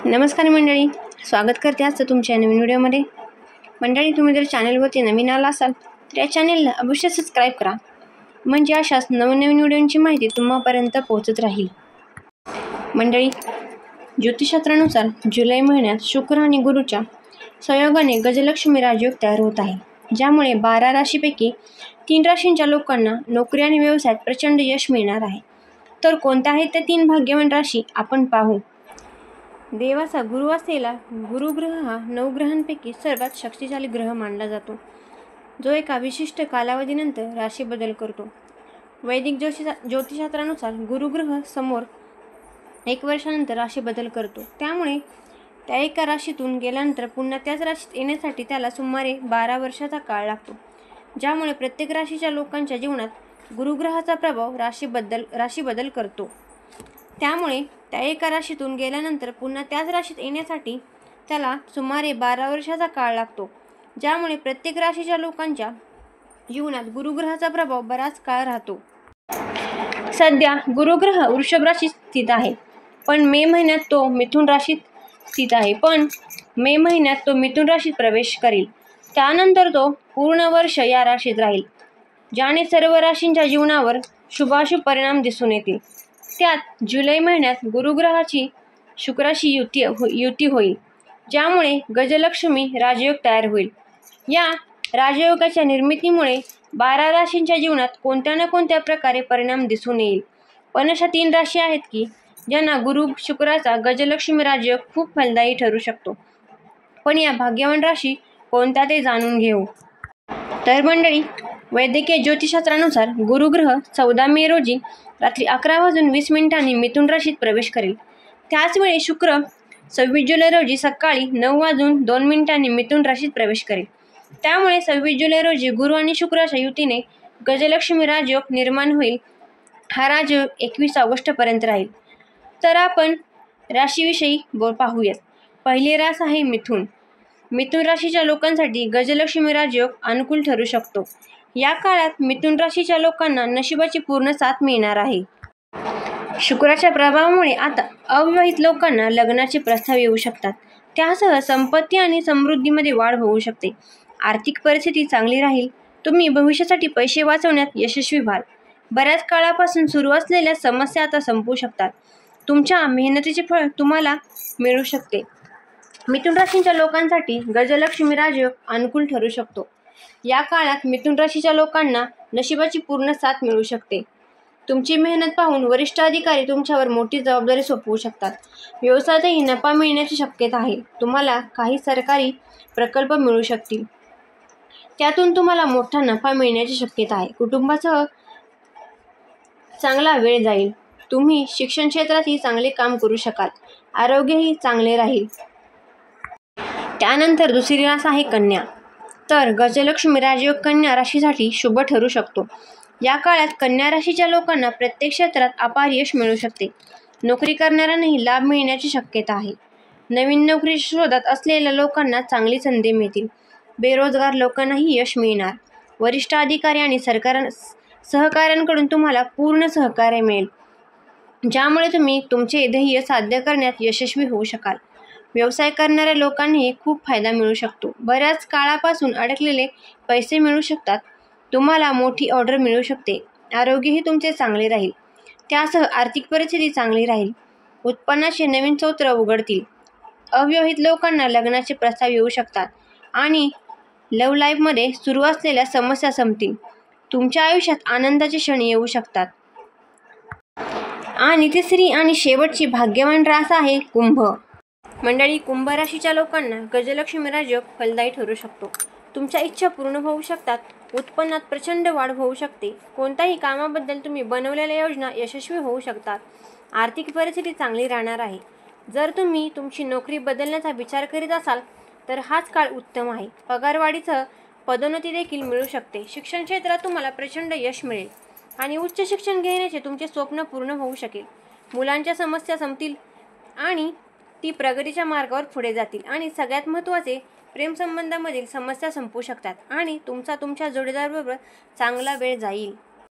नमस्कार मंडळी, स्वागत करते आजचं तुमच्या नवीन व्हिडिओमध्ये. मंडळी, तुम्ही जर चॅनलवरती नवीन आला असाल तर या चॅनलला अवश्य सबस्क्राईब करा, म्हणजे अशाच नवनवीन व्हिडिओंची माहिती तुम्हापर्यंत पोहोचत राहील. मंडळी, ज्योतिषशास्त्रानुसार जुलै महिन्यात शुक्र आणि गुरुच्या संयोगाने गजलक्ष्मी राजयोग तयार होत आहे, ज्यामुळे 12 राशीपैकी 3 राशींच्या लोकांना नोकरी आणि व्यवसायात प्रचंड यश मिळणार आहे. तर कोणत्या आहेत त्या 3 भाग्यवान राशी आपण पाहू. देवाचा गुरु असलेला गुरुग्रह हा 9 ग्रहांपैकी सर्वात शक्तिशाली ग्रह मानला जातो, जो एका विशिष्ट कालावधीनंतर राशी बदल करतो. वैदिक ज्योतिषशास्त्रानुसार गुरुग्रह समोर 1 वर्षानंतर राशी बदल करतो. त्यामुळे त्या एका राशीतून गेल्यानंतर पुन्हा त्याच राशीत येण्यासाठी त्याला सुमारे 12 वर्षाचा काळ लागतो, ज्यामुळे प्रत्येक राशीच्या लोकांच्या जीवनात गुरुग्रहाचा प्रभाव राशी बदल करतो. त्यामुळे त्या एका राशीतून गेल्यानंतर पुन्हा त्याच राशीत येण्यासाठी त्याला सुमारे 12 वर्षाचा काळ लागतो, ज्यामुळे प्रत्येक राशीच्या लोकांच्या जीवनात गुरुग्रहाचा प्रभाव बराच काळ राहतो. सध्या गुरुग्रह वृषभ राशीत स्थित आहे, पण मे महिन्यात तो मिथुन राशीत प्रवेश करेल. त्यानंतर तो पूर्ण वर्ष या राशीत राहील, ज्याने सर्व राशींच्या जीवनावर शुभाशुभ परिणाम दिसून येतील. त्यात जुलै महिन्यात गुरुग्रहाची शुक्राशी युती होईल, ज्यामुळे गजलक्ष्मी राजयोग तयार होईल. या राजयोगाच्या निर्मितीमुळे 12 राशींच्या जीवनात कोणत्या ना कोणत्या प्रकारे परिणाम दिसून येईल. पण अशा 3 राशी आहेत की ज्यांना गुरु शुक्राचा गजलक्ष्मी राजयोग खूप फलदायी ठरू शकतो. पण या भाग्यवान राशी कोणत्या ते जाणून घेऊ. तर मंडळी, वैद्यकीय ज्योतिषशास्त्रानुसार गुरुग्रह 14 मे रोजी रात्री 11:20 मिथुन राशीत प्रवेश करेल. त्याचवेळी शुक्र 26 जुलै रोजी सकाळी 9:02 मिथुन राशीत प्रवेश करेल. त्यामुळे 26 जुलै रोजी गुरु आणि शुक्राच्या युतीने गजलक्ष्मी राजयोग निर्माण होईल. हा राजयोग 21 ऑगस्टपर्यंत राहील. तर आपण राशीविषयी पाहूयात. पहिली रास आहे मिथुन. मिथुन राशीच्या लोकांसाठी गजलक्ष्मी राजयोग अनुकूल ठरू शकतो. या काळात मिथुन राशीच्या लोकांना नशिबाची पूर्ण साथ मिळणार आहे. शुक्राच्या प्रभावामुळे आता अविवाहित लोकांना लग्नाचे प्रस्ताव येऊ शकतात. त्यासह संपत्ती आणि समृद्धीमध्ये वाढ होऊ शकते. आर्थिक परिस्थिती चांगली राहील. तुम्ही भविष्यासाठी पैसे वाचवण्यात यशस्वी व्हाल. बऱ्याच काळापासून सुरू असलेल्या समस्या आता संपू शकतात. तुमच्या मेहनतीचे फळ तुम्हाला मिळू शकते. मिथुन राशीच्या लोकांसाठी गजलक्ष्मी राजयोग अनुकूल ठरू शकतो. या काळात मिथुन राशीच्या लोकांना नशिबाची पूर्ण साथ मिळू शकते. तुमची मेहनत पाहून वरिष्ठ अधिकारी तुमच्यावर मोठी जबाबदारी सोपवू शकतात. व्यवसायातही नफा मिळण्याची शक्यता आहे. तुम्हाला काही सरकारी प्रकल्प मिळू शकतील, त्यातून तुम्हाला मोठा नफा मिळण्याची शक्यता आहे. कुटुंबासह चांगला वेळ जाईल. तुम्ही शिक्षण क्षेत्रातही चांगले काम करू शकाल. आरोग्यही चांगले राहील. त्यानंतर दुसरी रास आहे कन्या. तर गजलक्ष्मी राजयोग कन्या राशीसाठी शुभ ठरू शकतो. या काळात कन्या राशीच्या लोकांना प्रत्येक क्षेत्रात अपार यश मिळू शकते. नोकरी करणाऱ्यांनाही लाभ मिळण्याची शक्यता आहे. नवीन नोकरी शोधात असलेल्या लोकांना चांगली संधी मिळतील. बेरोजगार लोकांनाही यश मिळणार. वरिष्ठ अधिकारी आणि सहकाऱ्यांकडून तुम्हाला पूर्ण सहकार्य मिळेल, ज्यामुळे तुम्ही तुमचे ध्येय साध्य करण्यात यशस्वी होऊ शकाल. व्यवसाय करणाऱ्या लोकांनाही खूप फायदा मिळू शकतो. बऱ्याच काळापासून अडकलेले पैसे मिळू शकतात. तुम्हाला मोठी ऑर्डर मिळू शकते. आरोग्यही तुमचे चांगले राहील. त्यासह आर्थिक परिस्थिती चांगली राहील. उत्पन्नाचे नवीन स्रोत उघडतील. अविवाहित लोकांना लग्नाचे प्रस्ताव येऊ शकतात आणि लव्ह लाईफमध्ये सुरू असलेल्या समस्या संपतील. तुमच्या आयुष्यात आनंदाचे क्षण येऊ शकतात. आणि तिसरी आणि शेवटची भाग्यवान रास आहे कुंभ. मंडळी, कुंभ राशीच्या लोकांना गजलक्ष्मी राजयोग फलदायी ठरू शकतो. तुमच्या इच्छा पूर्ण होऊ शकतात. उत्पन्नात प्रचंड वाढ होऊ शकते. कोणत्याही कामाबद्दल तुम्ही बनवलेल्या योजना यशस्वी होऊ शकतात. आर्थिक परिस्थिती चांगली राहणार आहे. जर तुम्ही तुमची नोकरी बदलण्याचा विचार करीत असाल तर हाच काळ उत्तम आहे. पगारवाढीसह पदोन्नती देखील मिळू शकते. शिक्षण क्षेत्रात तुम्हाला प्रचंड यश मिळेल आणि उच्च शिक्षण घेण्याचे तुमचे स्वप्न पूर्ण होऊ शकेल. मुलांच्या समस्या संपतील आणि ती प्रगतीच्या मार्गावर पुढे जातील. आणि सगळ्यात महत्त्वाचे, प्रेमसंबंधामधील समस्या संपू शकतात आणि तुमच्या जोडीदाराबरोबर चांगला वेळ जाईल.